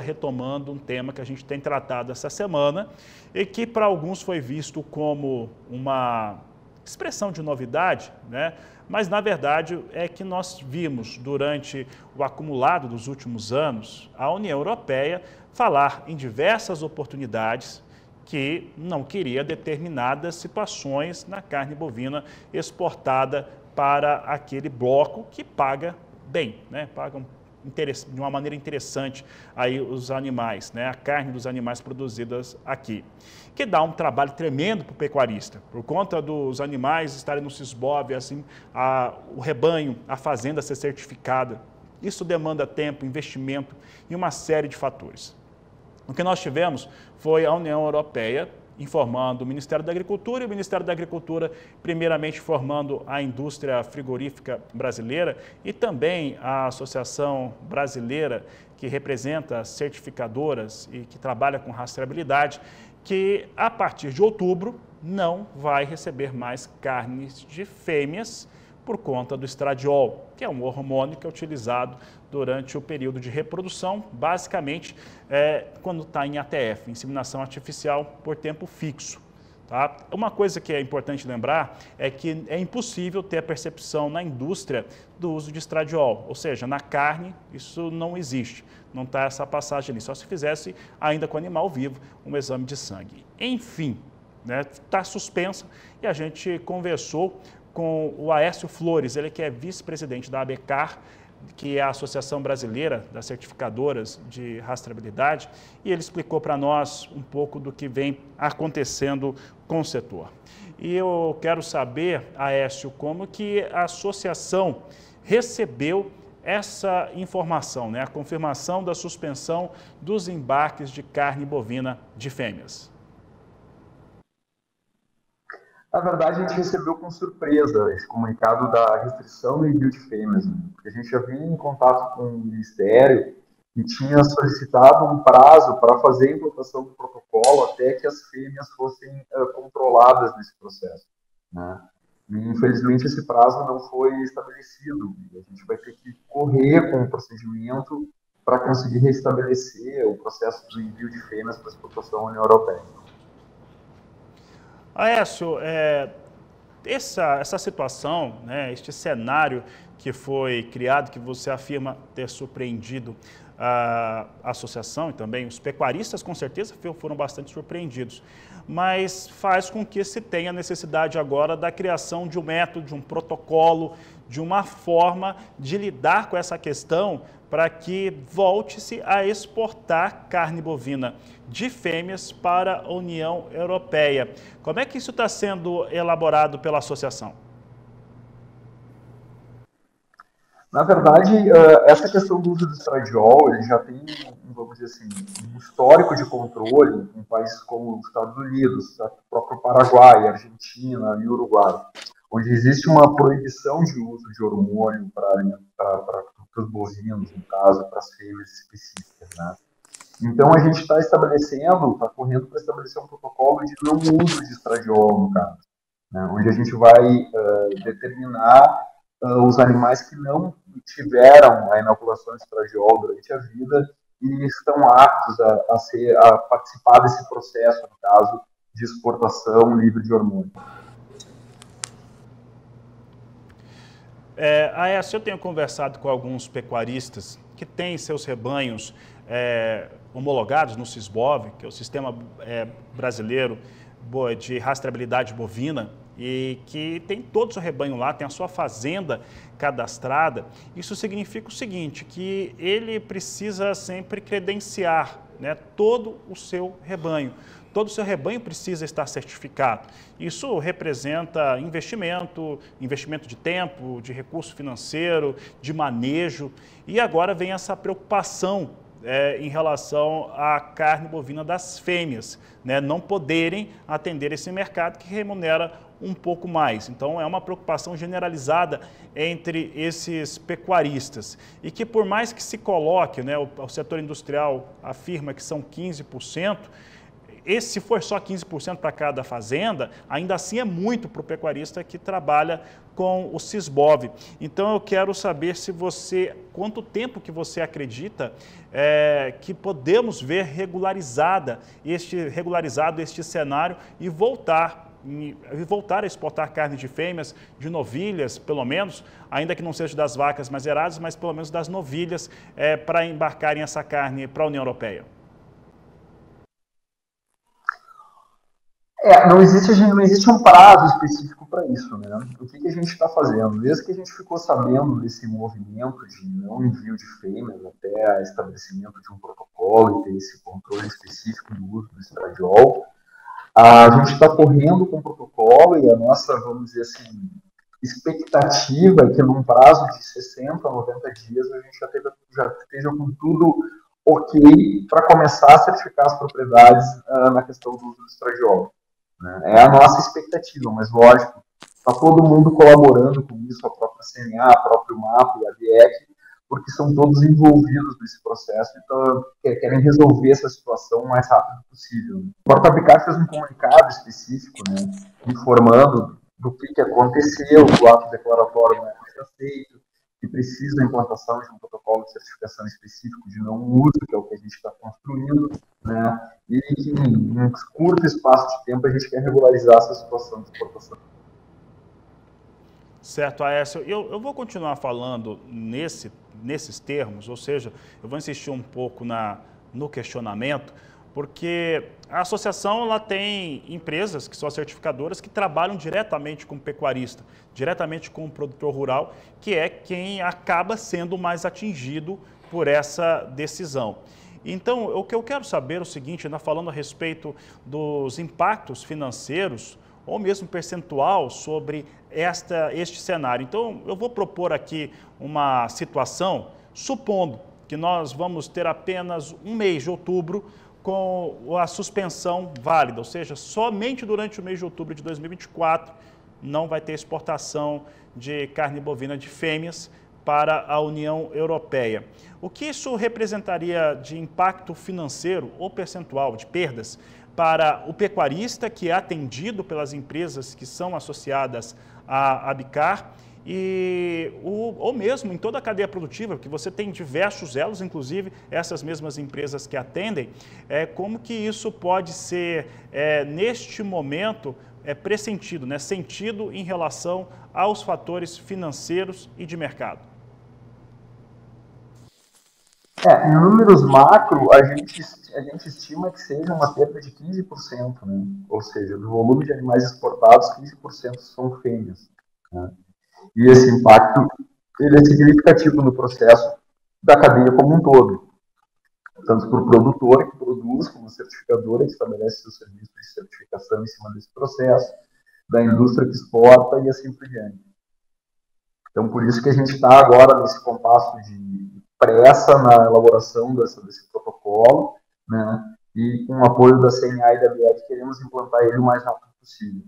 retomando um tema que a gente tem tratado essa semana e que para alguns foi visto como uma expressão de novidade, né? Mas na verdade é que nós vimos durante o acumulado dos últimos anos a União Europeia falar em diversas oportunidades que não queria determinadas situações na carne bovina exportada para aquele bloco que paga bem, né? Paga de uma maneira interessante aí os animais, né? A carne dos animais produzidas aqui, que dá um trabalho tremendo para o pecuarista, por conta dos animais estarem no Sisbov, assim, o rebanho, a fazenda ser certificada. Isso demanda tempo, investimento e uma série de fatores. O que nós tivemos foi a União Europeia informando o Ministério da Agricultura e o Ministério da Agricultura, primeiramente, informando a indústria frigorífica brasileira e também a Associação Brasileira, que representa as certificadoras e que trabalha com rastreabilidade, que a partir de outubro não vai receber mais carnes de fêmeas por conta do estradiol, que é um hormônio que é utilizado durante o período de reprodução, basicamente quando está em ATF, inseminação artificial por tempo fixo. Tá? Uma coisa que é importante lembrar é que é impossível ter a percepção na indústria do uso de estradiol, ou seja, na carne isso não existe, não está essa passagem ali, só se fizesse ainda com animal vivo um exame de sangue. Enfim, está suspensa e a gente conversou com o Aécio Flores, ele que é vice-presidente da ABECAR, que é a Associação Brasileira das Certificadoras de Rastreabilidade, e ele explicou para nós um pouco do que vem acontecendo com o setor. E eu quero saber, Aécio, como que a associação recebeu essa informação, né? A confirmação da suspensão dos embarques de carne bovina de fêmeas. Na verdade, a gente recebeu com surpresa esse comunicado da restrição do envio de fêmeas, né? Porque a gente já vinha em contato com o Ministério e tinha solicitado um prazo para fazer a implantação do protocolo até que as fêmeas fossem controladas nesse processo, né? E, infelizmente, esse prazo não foi estabelecido. E a gente vai ter que correr com o procedimento para conseguir restabelecer o processo do envio de fêmeas para a exportação à União Europeia. Aécio, essa situação, né, este cenário que foi criado, que você afirma ter surpreendido a associação e também os pecuaristas, com certeza foram bastante surpreendidos, mas faz com que se tenha necessidade agora da criação de um método, de um protocolo, de uma forma de lidar com essa questão para que volte-se a exportar carne bovina de fêmeas para a União Europeia. Como é que isso está sendo elaborado pela associação? Na verdade, essa questão do uso do estradiol, ele já tem, vamos dizer assim, um histórico de controle em países como os Estados Unidos, o próprio Paraguai, Argentina e Uruguai, onde existe uma proibição de uso de hormônio para os bovinos, no caso, para as fêmeas específicas, né? Então, a gente está correndo para estabelecer um protocolo de não uso de estradiol, no caso, né? Onde a gente vai determinar os animais que não tiveram a inoculação de estradiol durante a vida e estão aptos a participar desse processo, no caso, de exportação livre de hormônio. Eu tenho conversado com alguns pecuaristas que têm seus rebanhos homologados no Sisbov, que é o Sistema Brasileiro de Rastreabilidade Bovina, e que tem todo o seu rebanho lá, tem a sua fazenda cadastrada. Isso significa o seguinte, que ele precisa sempre credenciar, né, todo o seu rebanho. Todo o seu rebanho precisa estar certificado. Isso representa investimento de tempo, de recurso financeiro, de manejo. E agora vem essa preocupação em relação à carne bovina das fêmeas, né, não poderem atender esse mercado que remunera um pouco mais. Então, é uma preocupação generalizada entre esses pecuaristas. E que por mais que se coloque, né, o setor industrial afirma que são 15%, se for só 15% para cada fazenda, ainda assim é muito para o pecuarista que trabalha com o Sisbov. Então eu quero saber quanto tempo que você acredita que podemos ver regularizado este cenário e voltar a exportar carne de fêmeas, de novilhas, pelo menos, ainda que não seja das vacas mais eradas, mas pelo menos das novilhas, para embarcarem essa carne para a União Europeia? Não existe um prazo específico para isso, né? O que a gente está fazendo? Desde que a gente ficou sabendo desse movimento de não envio de fêmeas até estabelecimento de um protocolo e ter esse controle específico do uso do estradiol, a gente está correndo com o protocolo e a nossa, vamos dizer assim, expectativa é que num prazo de 60 a 90 dias a gente já esteja com tudo ok para começar a certificar as propriedades na questão do uso do estradiol. É a nossa expectativa, mas lógico, está todo mundo colaborando com isso, a própria CNA, a próprio MAPA e a DIEC, porque são todos envolvidos nesse processo, então querem resolver essa situação o mais rápido possível. O próprio Abicar fez um comunicado específico, né, informando do que aconteceu, o ato declaratório não é mais aceito, que precisa da implantação de um protocolo de certificação específico de não uso, que é o que a gente está construindo, né, e que em um curto espaço de tempo a gente quer regularizar essa situação de exportação. Certo, Aécio. Eu vou continuar falando nesses termos, ou seja, eu vou insistir um pouco no questionamento, porque a associação ela tem empresas que são certificadoras que trabalham diretamente com o pecuarista, diretamente com o produtor rural, que é quem acaba sendo mais atingido por essa decisão. Então, o que eu quero saber é o seguinte, falando a respeito dos impactos financeiros, ou mesmo percentual sobre este cenário. Então, eu vou propor aqui uma situação, supondo que nós vamos ter apenas um mês de outubro com a suspensão válida, ou seja, somente durante o mês de outubro de 2024 não vai ter exportação de carne bovina de fêmeas para a União Europeia. O que isso representaria de impacto financeiro ou percentual de perdas para o pecuarista que é atendido pelas empresas que são associadas à Abicar ou mesmo em toda a cadeia produtiva, que você tem diversos elos, inclusive essas mesmas empresas que atendem, como que isso pode ser, neste momento, pressentido, sentido em relação aos fatores financeiros e de mercado? Em números macro, a gente estima que seja uma perda de 15%, né? Ou seja, do volume de animais exportados, 15% são fêmeas, né? E esse impacto ele é significativo no processo da cadeia como um todo, tanto para o produtor que produz, como a certificadora que estabelece seu serviço de certificação em cima desse processo, da indústria que exporta e assim por diante. Então, por isso que a gente está agora nesse compasso de pressa na elaboração desse protocolo, né? E com o apoio da CNA e da BF queremos implantar ele o mais rápido possível.